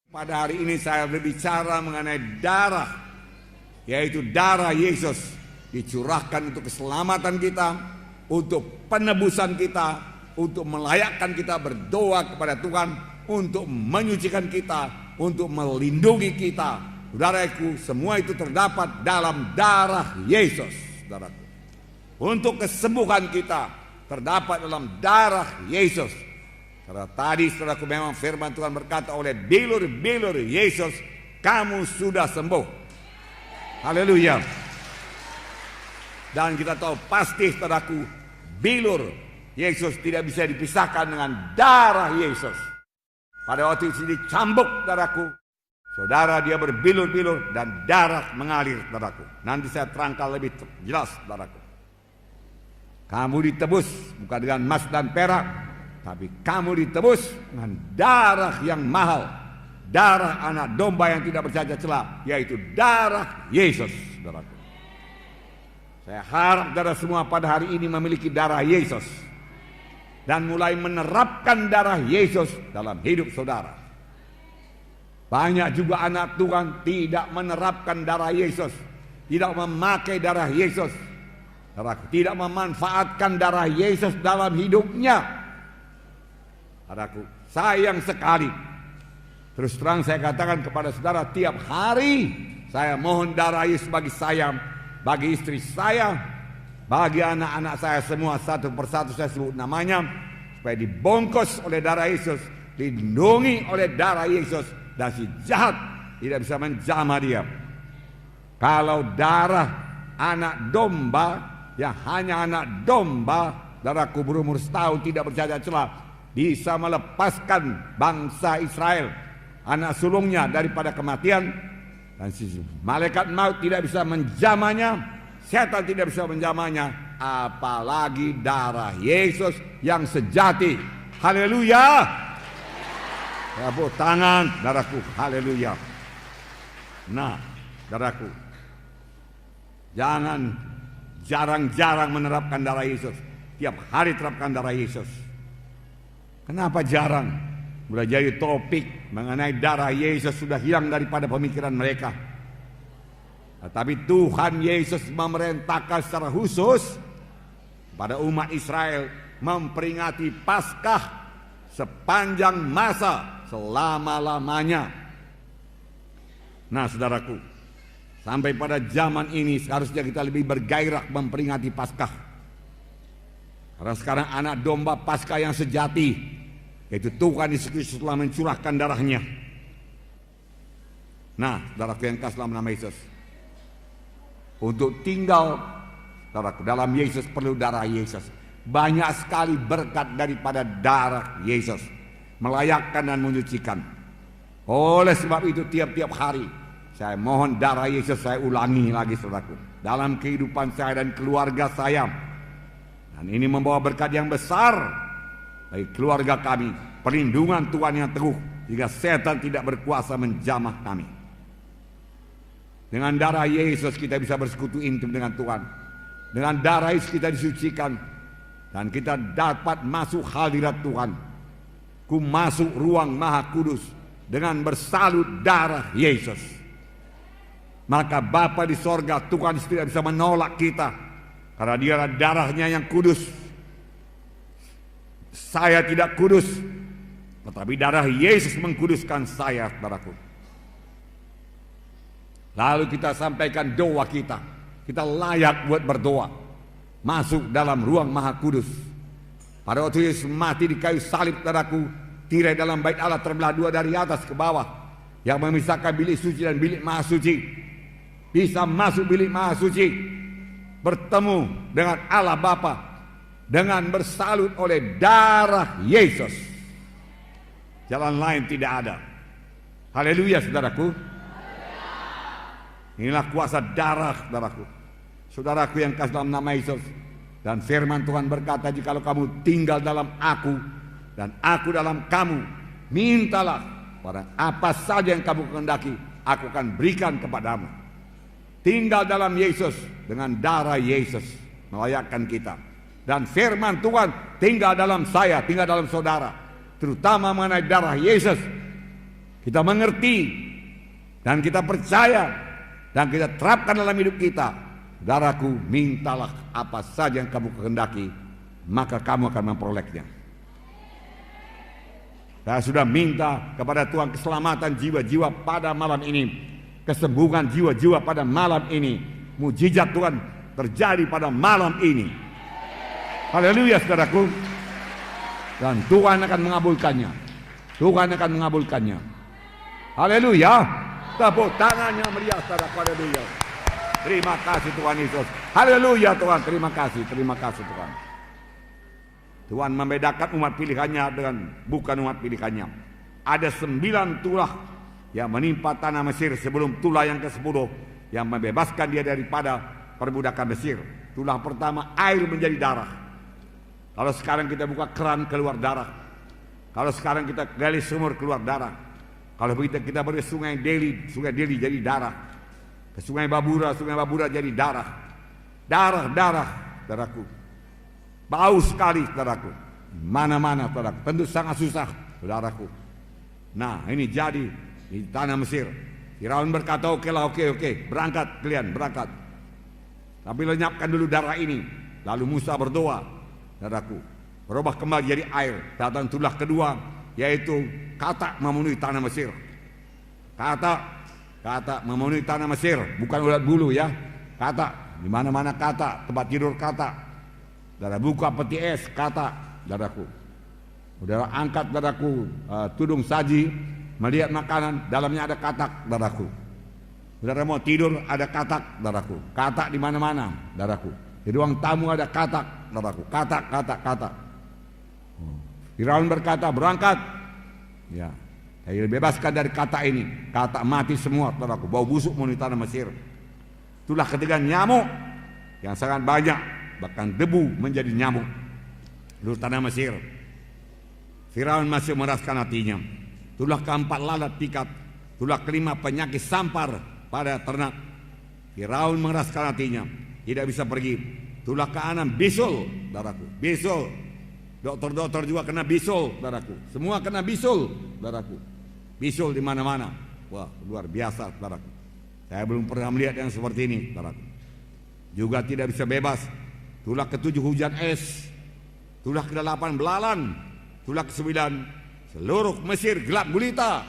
Pada hari ini saya berbicara mengenai darah, yaitu darah Yesus dicurahkan untuk keselamatan kita, untuk penebusan kita, untuk melayakkan kita berdoa kepada Tuhan, untuk menyucikan kita, untuk melindungi kita. Saudaraku, semua itu terdapat dalam darah Yesus, saudaraku. Untuk kesembuhan kita terdapat dalam darah Yesus. Karena tadi saudaraku memang firman Tuhan berkata oleh bilur-bilur Yesus, kamu sudah sembuh. Haleluya. Dan kita tahu pasti saudaraku, bilur Yesus tidak bisa dipisahkan dengan darah Yesus. Pada waktu itu dicambuk saudaraku, saudara dia berbilur-bilur dan darah mengalir saudaraku. Nanti saya terangkan lebih jelas saudaraku. Kamu ditebus bukan dengan emas dan perak, tapi kamu ditebus dengan darah yang mahal, darah anak domba yang tidak bercacat celah, yaitu darah Yesus, saudaraku. Saya harap saudara semua pada hari ini memiliki darah Yesus dan mulai menerapkan darah Yesus dalam hidup saudara. Banyak juga anak Tuhan tidak menerapkan darah Yesus, tidak memakai darah Yesus, tidak memanfaatkan darah Yesus dalam hidupnya. Saudaraku, sayang sekali. Terus terang saya katakan kepada saudara, tiap hari saya mohon darah Yesus bagi saya, bagi istri saya, bagi anak-anak saya semua, satu persatu saya sebut namanya, supaya dibungkus oleh darah Yesus, dilindungi oleh darah Yesus, dan si jahat tidak bisa menjamah dia. Kalau darah anak domba, yang hanya anak domba, darahku berumur setahun tidak bercacat celah, bisa melepaskan bangsa Israel, anak sulungnya, daripada kematian, dan si malaikat maut tidak bisa menjamahnya, setan tidak bisa menjamahnya, apalagi darah Yesus yang sejati. Haleluya. Tepuk tangan darahku, haleluya. Nah, darahku, jangan jarang-jarang menerapkan darah Yesus. Tiap hari terapkan darah Yesus. Kenapa jarang? Sudah jadi topik mengenai darah Yesus sudah hilang daripada pemikiran mereka. Tetapi Tuhan Yesus memerintahkan secara khusus pada umat Israel memperingati Paskah sepanjang masa, selama-lamanya. Nah saudaraku, sampai pada zaman ini seharusnya kita lebih bergairah memperingati Paskah. Karena sekarang anak domba Paskah yang sejati, yaitu Tuhan Yesus Kristus telah mencurahkan darahnya. Nah, saudaraku yang kasih dalam nama Yesus, untuk tinggal saudaraku dalam Yesus perlu darah Yesus. Banyak sekali berkat daripada darah Yesus, melayakkan dan menyucikan. Oleh sebab itu tiap-tiap hari saya mohon darah Yesus, saya ulangi lagi saudaraku, dalam kehidupan saya dan keluarga saya. Dan ini membawa berkat yang besar bagi keluarga kami, perlindungan Tuhan yang teguh, sehingga setan tidak berkuasa menjamah kami. Dengan darah Yesus kita bisa bersekutu intim dengan Tuhan. Dengan darah Yesus kita disucikan, dan kita dapat masuk hadirat Tuhan. Ku masuk ruang Maha Kudus dengan bersalut darah Yesus. Maka Bapa di sorga, Tuhan tidak bisa menolak kita, karena dia adalah darahnya yang kudus. Saya tidak kudus, tetapi darah Yesus mengkuduskan saya, saudaraku. Lalu kita sampaikan doa kita. Kita layak buat berdoa, masuk dalam ruang Maha Kudus. Pada waktu Yesus mati di kayu salib, saudaraku, tirai dalam bait Allah terbelah dua dari atas ke bawah, yang memisahkan bilik suci dan bilik Maha Suci. Bisa masuk bilik Maha Suci, bertemu dengan Allah Bapa dengan bersalut oleh darah Yesus. Jalan lain tidak ada. Haleluya saudaraku. Inilah kuasa darah saudaraku. Saudaraku yang kasih dalam nama Yesus. Dan firman Tuhan berkata, jikalau kamu tinggal dalam aku dan aku dalam kamu, mintalah pada apa saja yang kamu kehendaki, aku akan berikan kepadamu. Tinggal dalam Yesus dengan darah Yesus melayakkan kita. Dan firman Tuhan tinggal dalam saya, tinggal dalam saudara, terutama mengenai darah Yesus. kita mengerti, dan kita percaya, dan kita terapkan dalam hidup kita, saudaraku, mintalah apa saja yang kamu kehendaki, maka kamu akan memperolehnya. Saya sudah minta kepada Tuhan keselamatan jiwa-jiwa pada malam ini, kesembuhan jiwa-jiwa pada malam ini, mujizat Tuhan terjadi pada malam ini. Haleluya, saudaraku. Dan Tuhan akan mengabulkannya. Tuhan akan mengabulkannya. Haleluya. Tepuk tangannya meriah, saudaraku. Haleluya. Terima kasih Tuhan Yesus. Haleluya Tuhan. Terima kasih. Terima kasih Tuhan. Tuhan membedakan umat pilihannya dengan bukan umat pilihannya. Ada 9 tulah yang menimpa tanah Mesir sebelum tulah yang ke-10 yang membebaskan dia daripada perbudakan Mesir. Tulah pertama, air menjadi darah. Kalau sekarang kita buka keran, keluar darah. Kalau sekarang kita gali sumur, keluar darah. Kalau begitu kita pergi sungai Deli jadi darah. Ke sungai Babura jadi darah. Darah, saudaraku. Bau sekali, saudaraku. Mana-mana, saudaraku. Tentu sangat susah, saudaraku. Nah, ini jadi di tanah Mesir. Firaun berkata, oke, berangkat kalian, berangkat. Tapi lenyapkan dulu darah ini. Lalu Musa berdoa, saudaraku, berubah kembali jadi air. Datang tulah kedua, yaitu katak memenuhi tanah Mesir. Katak memenuhi tanah Mesir, bukan ulat bulu ya. Katak, di mana-mana katak, tempat tidur katak. Saudara buka peti es, katak, saudaraku. Saudara angkat, saudaraku, tudung saji, melihat makanan, dalamnya ada katak, saudaraku. Saudara mau tidur, ada katak, saudaraku. Katak di mana-mana, saudaraku. Di ruang tamu ada katak, saudaraku. Katak. Firaun berkata, berangkat. Ya, saya bebaskan dari katak ini. Katak mati semua, saudaraku. Bau busuk memenuhi tanah Mesir. Itulah ketiga nyamuk yang sangat banyak. Bahkan debu menjadi nyamuk di tanah Mesir. Firaun masih meraskan hatinya. Tulah keempat lalat pikat. Tulah kelima penyakit sampar pada ternak. Firaun meraskan hatinya, tidak bisa pergi. Tulah keenam bisul, saudaraku. Bisul. Dokter juga kena bisul, saudaraku. Semua kena bisul, saudaraku. Bisul di mana-mana. Wah, luar biasa, saudaraku. Saya belum pernah melihat yang seperti ini, saudaraku. Juga tidak bisa bebas. Tulah ke-7 hujan es. Tulah ke-8 belalang. Tulah ke-9 seluruh Mesir gelap gulita.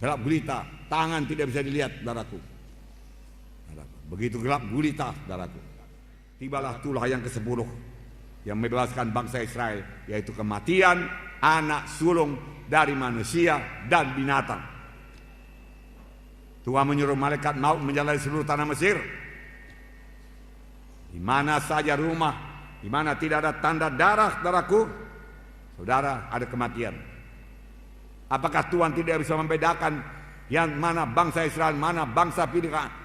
Gelap gulita, tangan tidak bisa dilihat, saudaraku. Begitu gelap gulita, saudaraku. Tibalah tulah yang ke-10 yang membebaskan bangsa Israel, yaitu kematian anak sulung dari manusia dan binatang. Tuhan menyuruh malaikat maut menjalani seluruh tanah Mesir. Di mana saja rumah, di mana tidak ada tanda darah, saudaraku, saudara, ada kematian. Apakah Tuhan tidak bisa membedakan yang mana bangsa Israel, mana bangsa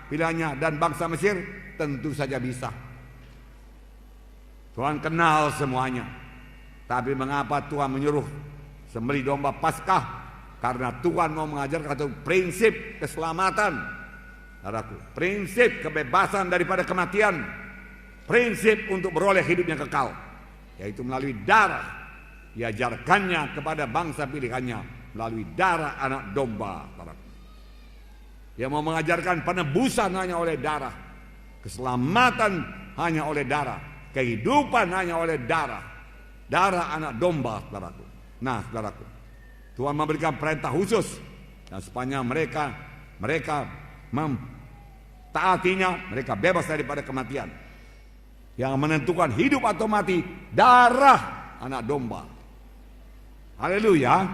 pilihannya dan bangsa Mesir? Tentu saja bisa. Tuhan kenal semuanya. Tapi mengapa Tuhan menyuruh sembelih domba Paskah? Karena Tuhan mau mengajarkan satu prinsip keselamatan, saudaraku, prinsip kebebasan daripada kematian. Prinsip untuk beroleh hidup yang kekal, yaitu melalui darah. Diajarkannya kepada bangsa pilihannya melalui darah anak domba. Dia mau mengajarkan penebusan hanya oleh darah, keselamatan hanya oleh darah, kehidupan hanya oleh darah. Darah anak domba, saudaraku. Nah, saudaraku, Tuhan memberikan perintah khusus, dan sepanjang mereka mentaatinya, mereka bebas daripada kematian. Yang menentukan hidup atau mati, darah anak domba. Haleluya.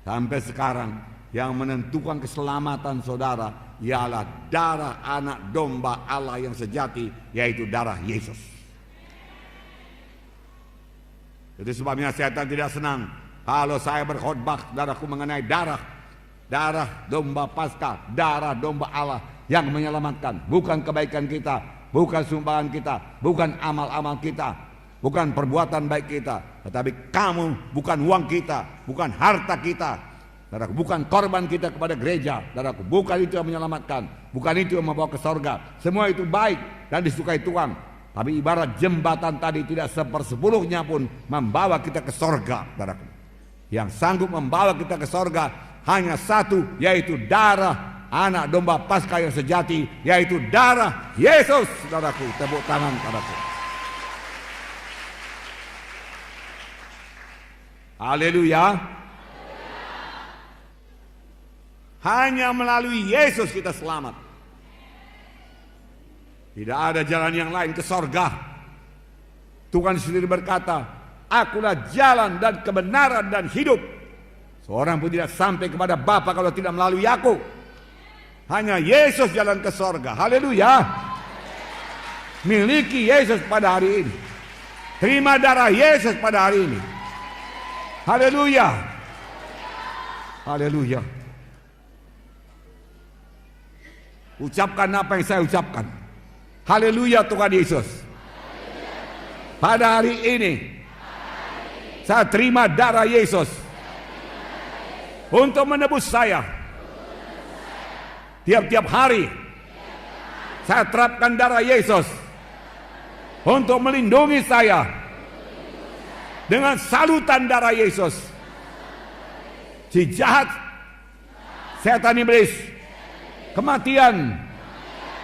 Sampai sekarang yang menentukan keselamatan saudara ialah darah anak domba Allah yang sejati, yaitu darah Yesus. Itu sebabnya setan tidak senang kalau saya berkhotbah, saudaraku, mengenai darah domba Paskah, darah domba Allah yang menyelamatkan, bukan kebaikan kita, bukan sumbangan kita, bukan amal-amal kita, bukan perbuatan baik kita, tetapi kamu, bukan uang kita, bukan harta kita, saudaraku, bukan korban kita kepada gereja, saudaraku, bukan itu yang menyelamatkan, bukan itu yang membawa ke sorga. Semua itu baik dan disukai Tuhan, tapi ibarat jembatan tadi tidak 1/10 pun membawa kita ke sorga, saudaraku. Yang sanggup membawa kita ke sorga hanya satu, yaitu darah anak domba Paskah yang sejati, yaitu darah Yesus. Saudaraku, tepuk tangan saudaraku. Haleluya. Hanya melalui Yesus kita selamat. Tidak ada jalan yang lain ke sorga. Tuhan sendiri berkata, akulah jalan dan kebenaran dan hidup. Seorang pun tidak sampai kepada Bapa kalau tidak melalui aku. Hanya Yesus jalan ke sorga. Haleluya. Miliki Yesus pada hari ini. Terima darah Yesus pada hari ini. Haleluya. Haleluya. Ucapkan apa yang saya ucapkan. Haleluya Tuhan Yesus. Pada hari ini saya terima darah Yesus untuk menebus saya. Tiap-tiap hari saya terapkan darah Yesus untuk melindungi saya dengan salutan darah Yesus. Si jahat, setan iblis, kematian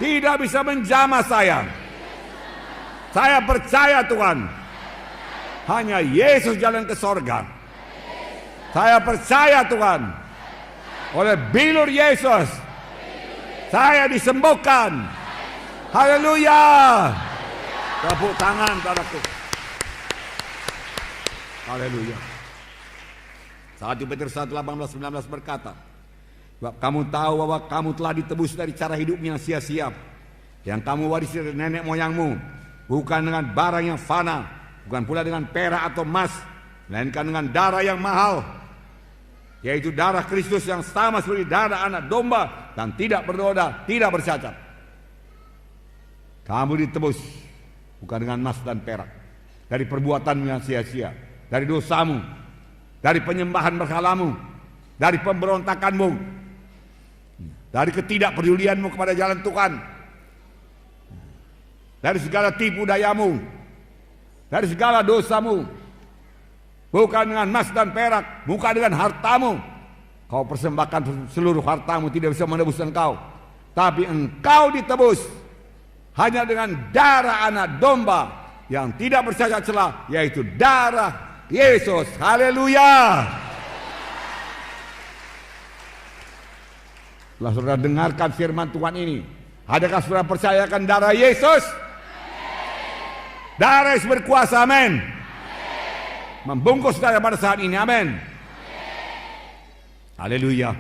tidak bisa menjamah saya. Saya percaya Tuhan, hanya Yesus jalan ke sorga. Saya percaya Tuhan, oleh bilur Yesus saya disembuhkan. Haleluya. Tepuk tangan saudaraku. Haleluya. 1 Petrus 1:18-19 berkata, sebab kamu tahu bahwa kamu telah ditebus dari cara hidup yang sia-sia yang kamu warisi dari nenek moyangmu, bukan dengan barang yang fana, bukan pula dengan perak atau emas, melainkan dengan darah yang mahal, yaitu darah Kristus yang sama seperti darah anak domba dan tidak bernoda, tidak bercacat. Kamu ditebus bukan dengan emas dan perak, dari perbuatanmu yang sia-sia, dari dosamu, dari penyembahan berhalamu, dari pemberontakanmu, dari ketidakpedulianmu kepada jalan Tuhan, dari segala tipu dayamu, dari segala dosamu. Bukan dengan emas dan perak, bukan dengan hartamu. Kau persembahkan seluruh hartamu, tidak bisa menebus engkau. Tapi engkau ditebus hanya dengan darah anak domba yang tidak bercacat celah, yaitu darah Yesus. Haleluya. Setelah saudara dengarkan firman Tuhan ini, adakah saudara percayakan darah Yesus? Darah Yesus berkuasa, amin. Membungkus saudara pada saat ini, amin. Haleluya.